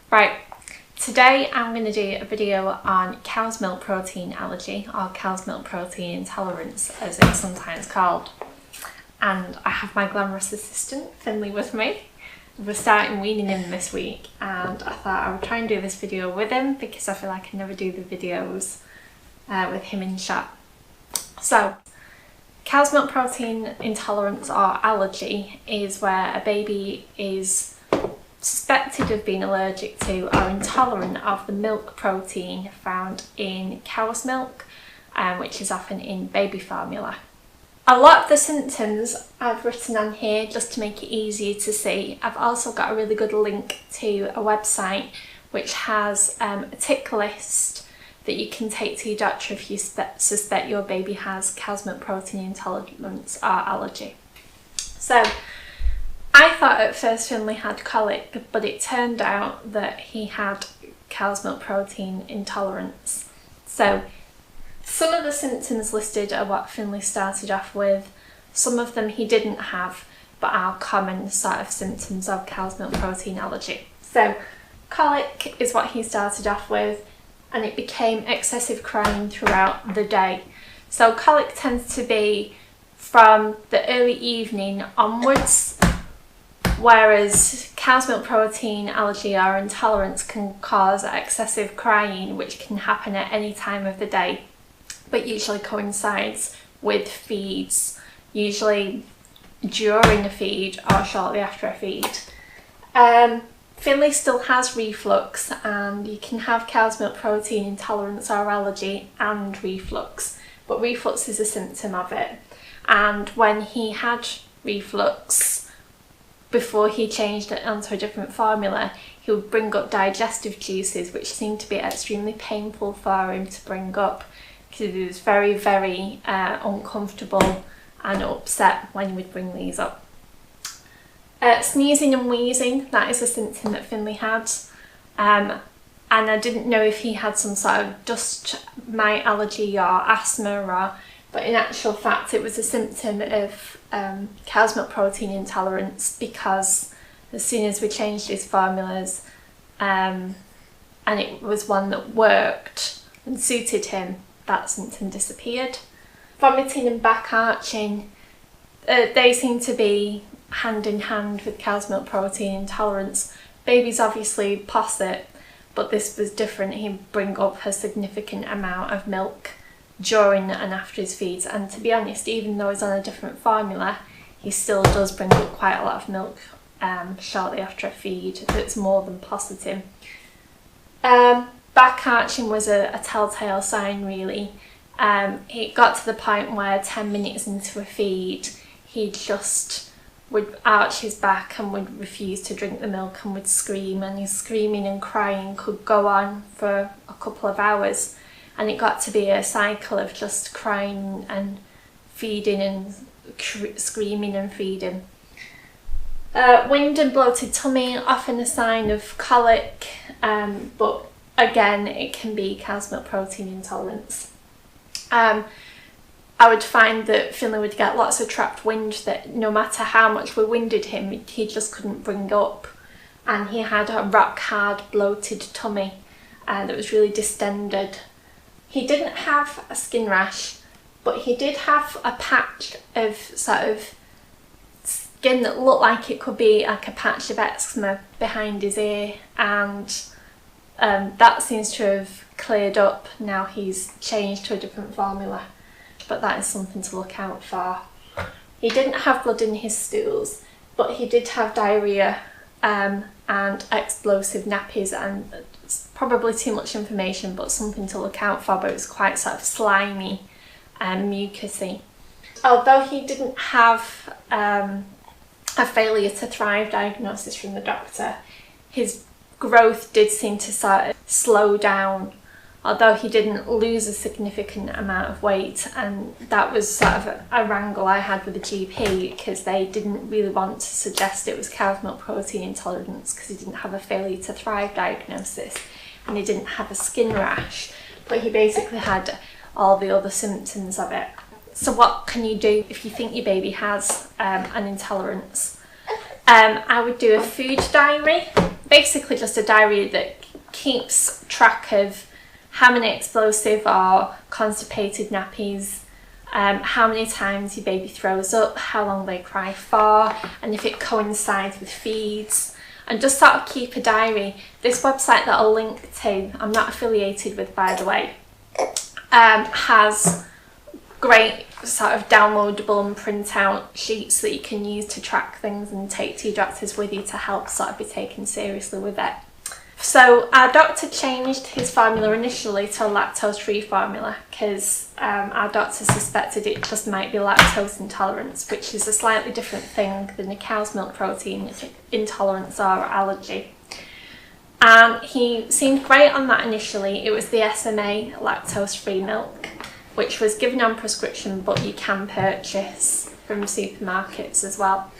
Right, today I'm going to do a video on cow's milk protein allergy, or cow's milk protein intolerance as it's sometimes called. And I have my glamorous assistant Finley with me. We're starting weaning him this week, and I thought I would try and do this video with him because I feel like I never do the videos with him in shot. So, cow's milk protein intolerance or allergy is where a baby is suspected of being allergic to or intolerant of the milk protein found in cow's milk, which is often in baby formula. A lot of the symptoms I've written on here just to make it easier to see. I've also got a really good link to a website which has a tick list that you can take to your doctor if you suspect your baby has cow's milk protein intolerance or allergy. So I thought at first Finley had colic, but it turned out that he had cow's milk protein intolerance. So some of the symptoms listed are what Finley started off with. Some of them he didn't have, but are common sort of symptoms of cow's milk protein allergy. So colic is what he started off with, and it became excessive crying throughout the day. So colic tends to be from the early evening onwards, whereas cow's milk protein allergy or intolerance can cause excessive crying, which can happen at any time of the day, but usually coincides with feeds, usually during a feed or shortly after a feed. Finley still has reflux, and you can have cow's milk protein intolerance or allergy and reflux, but reflux is a symptom of it. And when he had reflux, before he changed it onto a different formula, he would bring up digestive juices, which seemed to be extremely painful for him to bring up because he was very, very uncomfortable and upset when he would bring these up. Sneezing and wheezing, that is a symptom that Finley had. And I didn't know if he had some sort of dust mite allergy or asthma, but in actual fact it was a symptom of cow's milk protein intolerance, because as soon as we changed his formulas and it was one that worked and suited him, that symptom disappeared. Vomiting and backarching, they seem to be hand in hand with cow's milk protein intolerance. Babies obviously posset, but this was different. He'd bring up a significant amount of milk during and after his feeds, and to be honest, even though he's on a different formula, he still does bring up quite a lot of milk shortly after a feed that's more than posseting. Backarching was a telltale sign, really. It got to the point where 10 minutes into a feed, he just would arch his back and would refuse to drink the milk and would scream, and his screaming and crying could go on for a couple of hours, and it got to be a cycle of just crying and feeding and screaming and feeding. Winged and bloated tummy, often a sign of colic, but again it can be cow's milk protein intolerance. I would find that Finley would get lots of trapped wind that no matter how much we winded him, he just couldn't bring up. And he had a rock hard bloated tummy that was really distended. He didn't have a skin rash, but he did have a patch of sort of skin that looked like it could be like a patch of eczema behind his ear, and that seems to have cleared up now he's changed to a different formula. But that is something to look out for. He didn't have blood in his stools, but he did have diarrhoea and explosive nappies, and it's probably too much information, but something to look out for. But it was quite sort of slimy and mucousy. Although he didn't have a failure to thrive diagnosis from the doctor, his growth did seem to sort of slow down, although he didn't lose a significant amount of weight, and that was sort of a wrangle I had with the GP, because they didn't really want to suggest it was cow's milk protein intolerance because he didn't have a failure to thrive diagnosis and he didn't have a skin rash, but he basically had all the other symptoms of it. So what can you do if you think your baby has an intolerance? I would do a food diary. basically just a diary that keeps track of how many explosive or constipated nappies, how many times your baby throws up, how long they cry for, and if it coincides with feeds, and just sort of keep a diary. This website that I'll link to, I'm not affiliated with by the way, has great sort of downloadable and print out sheets that you can use to track things and take to your doctors with you to help sort of be taken seriously with it. So our doctor changed his formula initially to a lactose-free formula because our doctor suspected it just might be lactose intolerance, which is a slightly different thing than a cow's milk protein intolerance or allergy. And he seemed great on that initially. It was the SMA lactose-free milk, which was given on prescription, but you can purchase from supermarkets as well.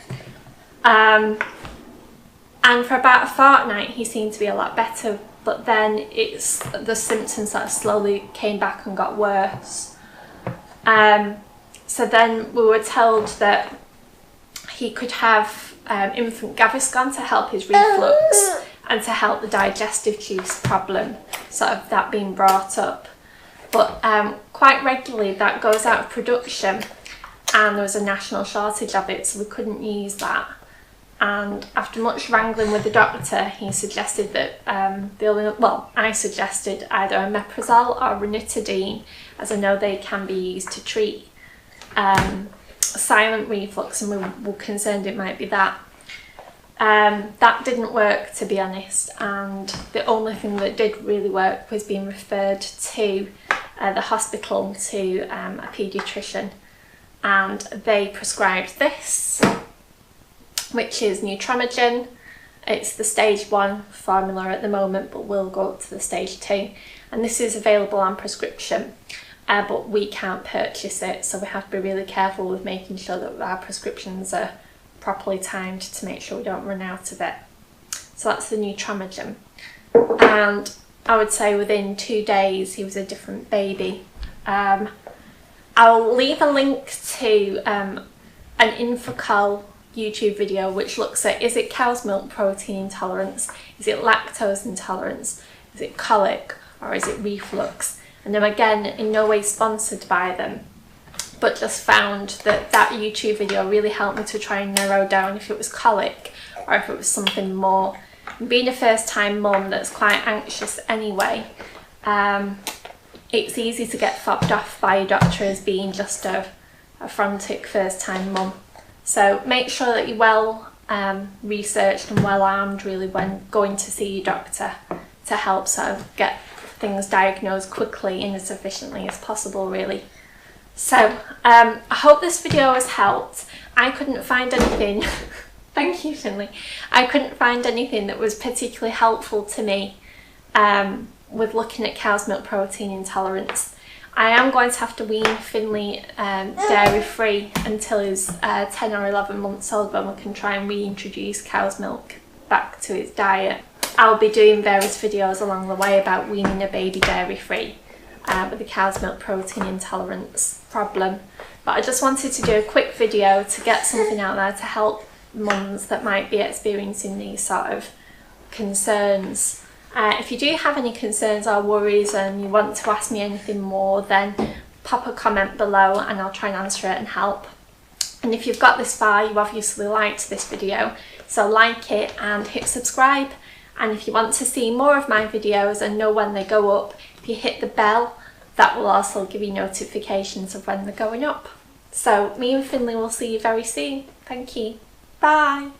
And for about a fortnight he seemed to be a lot better, but then the symptoms sort of slowly came back and got worse. So then we were told that he could have infant Gaviscon to help his reflux and to help the digestive juice problem, sort of that being brought up. But quite regularly that goes out of production, and there was a national shortage of it, so we couldn't use that. And after much wrangling with the doctor, he suggested that I suggested either omeprazole or ranitidine, as I know they can be used to treat silent reflux, and we were concerned it might be that. That didn't work, to be honest, and the only thing that did really work was being referred to the hospital to a paediatrician, and they prescribed this, which is Nutramigen. It's the stage 1 formula at the moment, but will go up to the stage 2, and this is available on prescription, but we can't purchase it, so we have to be really careful with making sure that our prescriptions are properly timed to make sure we don't run out of it. So that's the Nutramigen, and I would say within 2 days he was a different baby. I'll leave a link to an Infacol YouTube video which looks at, is it cow's milk protein intolerance, is it lactose intolerance, is it colic, or is it reflux? And I'm again in no way sponsored by them, but just found that that YouTube video really helped me to try and narrow down if it was colic or if it was something more. And being a first time mum that's quite anxious anyway, it's easy to get fobbed off by your doctor as being just a frantic first time mum. So make sure that you're well researched and well armed really when going to see your doctor to help sort of get things diagnosed quickly and as efficiently as possible really. So I hope this video has helped. I couldn't find anything, thank you Finley, I couldn't find anything that was particularly helpful to me with looking at cow's milk protein intolerance. I am going to have to wean Finley dairy free until he's 10 or 11 months old, when we can try and reintroduce cow's milk back to his diet. I'll be doing various videos along the way about weaning a baby dairy free with the cow's milk protein intolerance problem. But I just wanted to do a quick video to get something out there to help mums that might be experiencing these sort of concerns. If you do have any concerns or worries and you want to ask me anything more, then pop a comment below and I'll try and answer it and help. And if you've got this far, you obviously liked this video, so like it and hit subscribe. And if you want to see more of my videos and know when they go up, if you hit the bell, that will also give you notifications of when they're going up. So me and Finley will see you very soon. Thank you. Bye.